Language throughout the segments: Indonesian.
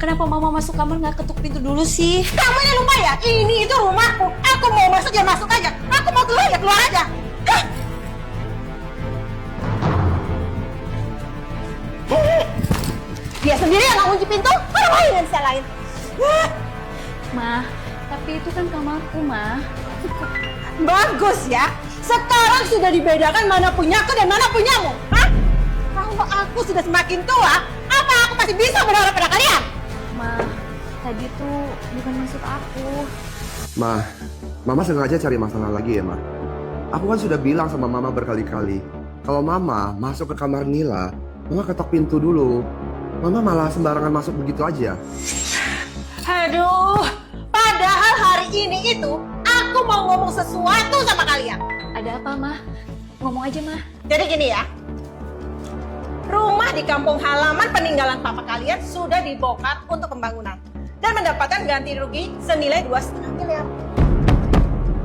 Kenapa mama masuk kamar nggak ketuk pintu dulu sih? Kamu ini lupa ya? Ini itu rumahku. Aku mau masuk ya masuk aja. Aku mau keluar ya keluar aja. Hah? Dia sendiri yang nggak kunci pintu, orang lain yang salahin. Ma, tapi itu kan kamarku, Ma. Bagus ya. Sekarang sudah dibedakan mana punyaku dan mana punyamu. Hah? Kalau aku sudah semakin tua, apa aku masih bisa berharap pada kalian? Ma, tadi tuh bukan maksud aku. Ma, Mama sengaja cari masalah lagi ya, Ma. Aku kan sudah bilang sama Mama berkali-kali, kalau Mama masuk ke kamar Nila, Mama ketok pintu dulu. Mama malah sembarangan masuk begitu aja. Aduh, padahal hari ini itu aku mau ngomong sesuatu sama kalian. Ada apa, Ma? Ngomong aja, Ma. Jadi gini ya, rumah di kampung halaman peninggalan papa kalian sudah dibongkar untuk pembangunan dan mendapatkan ganti rugi senilai 2,5 miliar.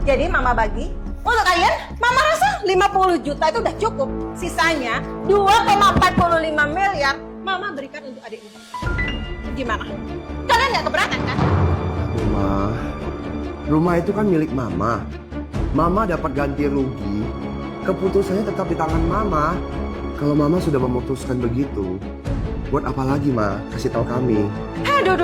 Jadi mama bagi untuk kalian, mama rasa 50 juta itu udah cukup. Sisanya 2,45 miliar mama berikan untuk adik ibu. Gimana? Kalian nggak keberatan kan? Rumah itu kan milik Mama. Mama dapat ganti rugi. Keputusannya tetap di tangan Mama. Kalau Mama sudah memutuskan begitu, buat apa lagi, Ma? Kasih tahu kami. Aduh.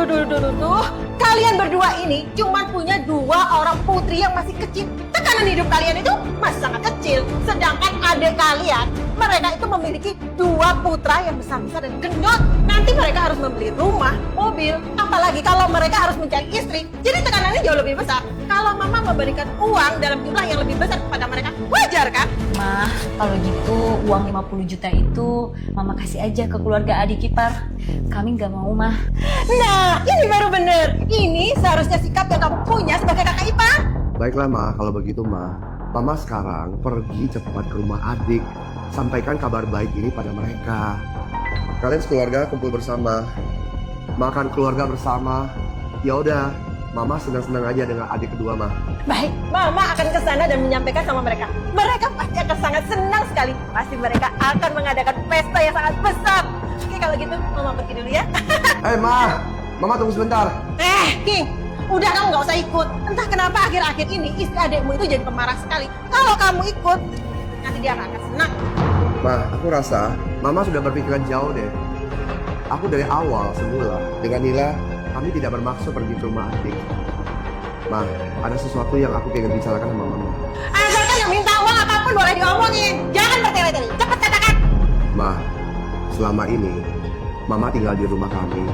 Kalian berdua ini cuma punya 2 orang putri yang masih kecil. Tekanan hidup kalian itu masih sangat kecil. Sedangkan adik kalian, mereka itu memiliki 2 putra yang besar-besar dan gendut. Nanti mereka harus membeli rumah, mobil. Apalagi kalau mereka harus mencari istri. Jadi tekanannya jauh lebih besar. Kalau Mama memberikan uang dalam jumlah yang lebih besar kepada mereka, wajar kan? Ma, kalau gitu uang 50 juta itu Mama kasih aja ke keluarga adik ipar. Kami nggak mau, Ma. Nah, ini baru bener. Ini seharusnya sikap yang kamu punya sebagai kakak ipar. Baiklah, Ma. Kalau begitu, Ma. Mama sekarang pergi cepat ke rumah adik. Sampaikan kabar baik ini pada mereka. Kalian sekeluarga kumpul bersama. Makan keluarga bersama. Ya udah, Mama senang-senang aja dengan adik kedua, Ma. Baik, Mama akan ke sana dan menyampaikan sama mereka. Mereka pasti akan sangat senang sekali. Pasti mereka akan mengadakan pesta yang sangat besar. Oke, kalau gitu Mama pergi dulu ya. Ma. Mama tunggu sebentar. King, udah kamu nggak usah ikut. Entah kenapa akhir-akhir ini istri adikmu itu jadi pemarah sekali. Kalau kamu ikut, nanti dia nggak akan senang. Ma, aku rasa Mama sudah berpikiran jauh deh. Aku dari awal semula dengan Nila, kami tidak bermaksud pergi ke rumah adik. Ma, ada sesuatu yang aku pengen bicarakan sama Mama. Asalkan yang minta uang apapun boleh diomongin. Jangan bertele-tele. Cepat katakan. Ma, selama ini Mama tinggal di rumah kami.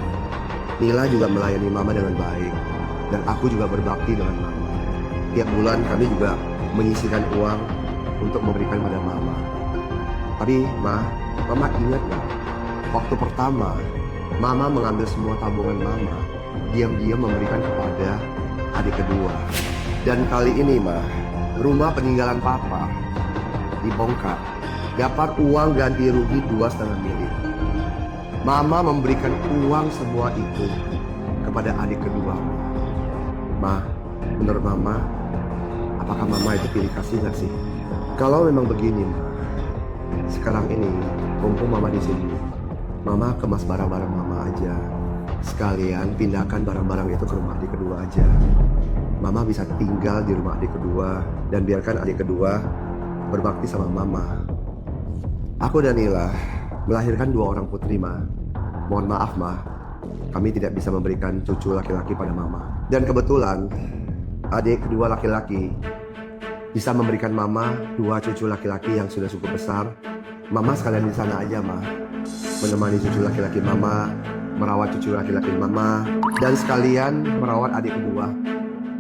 Nila juga melayani Mama dengan baik. Dan aku juga berbakti dengan Mama. Tiap bulan kami juga menyisihkan uang untuk memberikan pada Mama. Tapi, Mama ingat gak? Waktu pertama, Mama mengambil semua tabungan Mama, diam-diam memberikan kepada adik kedua. Dan kali ini, rumah peninggalan Papa dibongkar. Dapat uang ganti rugi 2,5 miliar. Mama memberikan uang semua itu kepada adik kedua. Menurut Mama, apakah Mama itu pilih kasih gak sih? Kalau memang begini, sekarang ini mumpung Mama di sini, Mama kemas barang-barang Mama aja. Sekalian pindahkan barang-barang itu ke rumah adik kedua aja. Mama bisa tinggal di rumah adik kedua dan biarkan adik kedua berbakti sama Mama. Aku dan Nila melahirkan 2 orang putri, Ma. Mohon maaf, Ma. Kami tidak bisa memberikan cucu laki-laki pada Mama. Dan kebetulan, adik kedua laki-laki bisa memberikan Mama 2 cucu laki-laki yang sudah cukup besar. Mama sekalian di sana aja, Ma. Menemani cucu laki-laki Mama, merawat cucu laki-laki Mama, dan sekalian merawat adik kedua.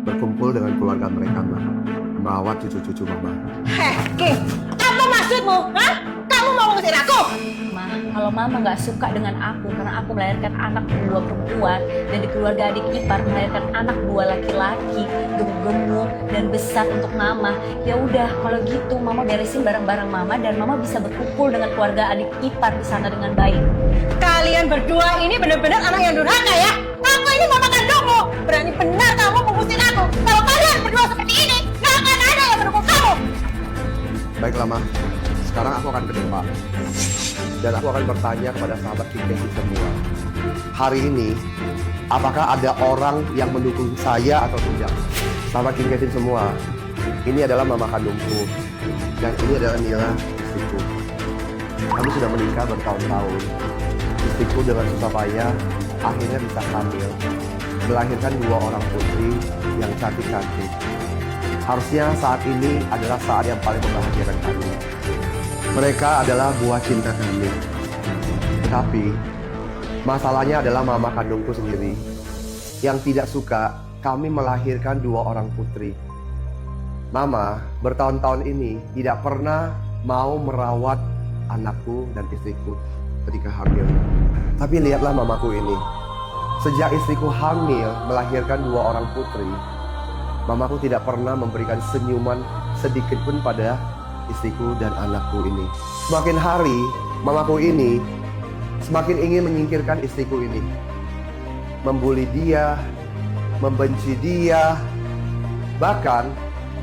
Berkumpul dengan keluarga mereka, Ma. Merawat cucu-cucu Mama. King, apa maksudmu? Hah? Kamu mau ngusir aku? Ma, kalau Mama nggak suka dengan aku karena aku melahirkan anak 2 perempuan dan di keluarga adik ipar melahirkan anak 2 laki-laki gemuk-gemuk dan besar untuk Mama. Ya udah, kalau gitu Mama beresin barang-barang Mama dan Mama bisa berkumpul dengan keluarga adik ipar di sana dengan baik. Kalian berdua ini benar-benar anak yang durhaka ya. Aku ini mama kandungmu. Berani benar kamu mengusir aku. Kalau kalian berdua seperti ini, nggak akan ada yang mendukung kamu. Baiklah, Ma. Sekarang aku akan ke depan. Dan aku akan bertanya kepada sahabat King Kevin semua. Hari ini, apakah ada orang yang mendukung saya atau tidak? Sahabat King Kevin semua, ini adalah mama kandungku. Dan ini adalah Nila, istriku. Kami sudah menikah bertahun-tahun. Istriku dengan susah payah akhirnya bisa hamil, melahirkan 2 orang putri yang cantik-cantik. Harusnya saat ini adalah saat yang paling membahagiakan kami. Mereka adalah buah cinta kami. Tetapi masalahnya adalah mama kandungku sendiri yang tidak suka kami melahirkan 2 orang putri. Mama bertahun-tahun ini tidak pernah mau merawat anakku dan istriku ketika hamil. Tapi lihatlah mamaku ini. Sejak istriku hamil melahirkan 2 orang putri, mamaku tidak pernah memberikan senyuman sedikit pun pada istriku dan anakku ini. Semakin hari, mamaku ini semakin ingin menyingkirkan istriku ini. Membuli dia, membenci dia, bahkan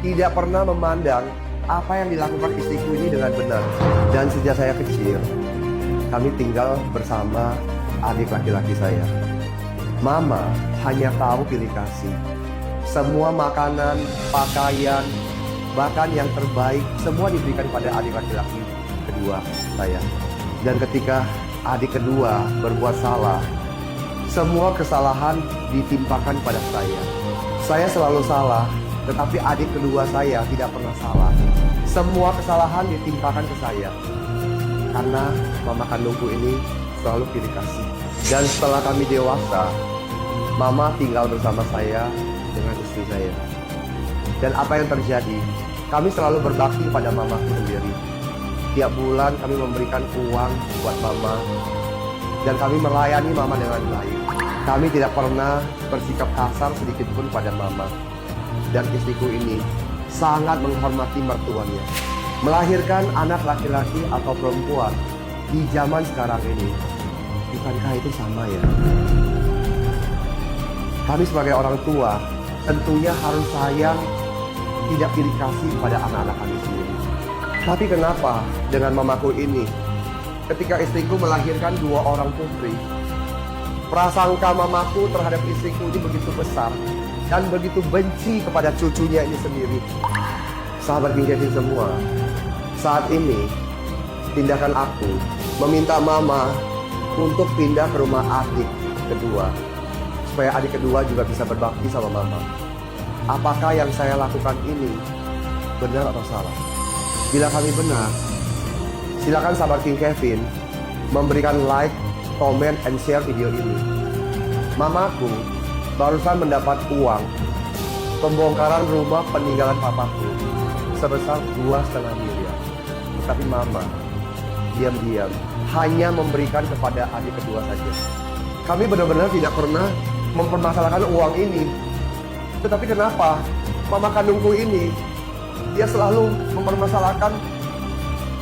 tidak pernah memandang apa yang dilakukan istriku ini dengan benar. Dan sejak saya kecil, kami tinggal bersama adik laki-laki saya. Mama hanya tahu pilih kasih. Semua makanan, pakaian, bahkan yang terbaik, semua diberikan pada adik laki-laki kedua saya. Dan ketika adik kedua berbuat salah, semua kesalahan ditimpakan pada saya. Saya selalu salah, tetapi adik kedua saya tidak pernah salah. Semua kesalahan ditimpakan ke saya. Karena mama kandungku ini selalu pilih kasih. Dan setelah kami dewasa, mama tinggal bersama saya dengan istri saya. Dan apa yang terjadi? Kami selalu berbakti pada mamaku sendiri. Tiap bulan kami memberikan uang buat mama. Dan kami melayani mama dengan baik. Kami tidak pernah bersikap kasar sedikit pun pada mama. Dan istriku ini sangat menghormati mertuanya. Melahirkan anak laki-laki atau perempuan di zaman sekarang ini, bukankah itu sama ya? Kami sebagai orang tua tentunya harus sayang, tidak pilih kasih pada anak-anak kami sendiri. Tapi kenapa dengan mamaku ini, ketika istriku melahirkan 2 orang putri, prasangka mamaku terhadap istriku ini begitu besar dan begitu benci kepada cucunya ini sendiri. Sahabat King Kevin semua, saat ini tindakan aku meminta mama untuk pindah ke rumah adik kedua, supaya adik kedua juga bisa berbakti sama mama. Apakah yang saya lakukan ini benar atau salah? Bila kami benar, silakan sahabat King Kevin memberikan like, comment, and share video ini. Mamaku barusan mendapat uang pembongkaran rumah peninggalan papaku sebesar 2,5 miliar. Tapi mama diam-diam hanya memberikan kepada adik kedua saja. Kami benar-benar tidak pernah mempermasalahkan uang ini. Tetapi kenapa mama kandungku ini, dia selalu mempermasalahkan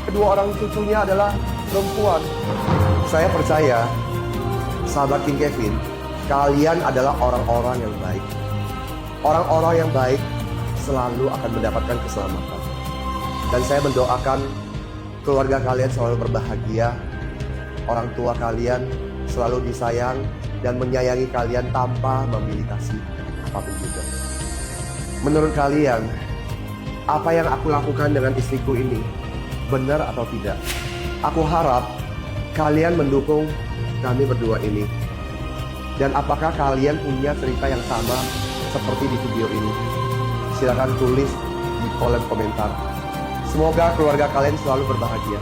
kedua orang cucunya adalah perempuan. Saya percaya, sahabat King Kevin, kalian adalah orang-orang yang baik. Orang-orang yang baik selalu akan mendapatkan keselamatan. Dan saya mendoakan keluarga kalian selalu berbahagia, orang tua kalian selalu disayang dan menyayangi kalian tanpa memilih kasih apapun juga. Menurut kalian, apa yang aku lakukan dengan istriku ini benar atau tidak? Aku harap kalian mendukung kami berdua ini. Dan apakah kalian punya cerita yang sama seperti di video ini? Silakan tulis di kolom komentar. Semoga keluarga kalian selalu berbahagia.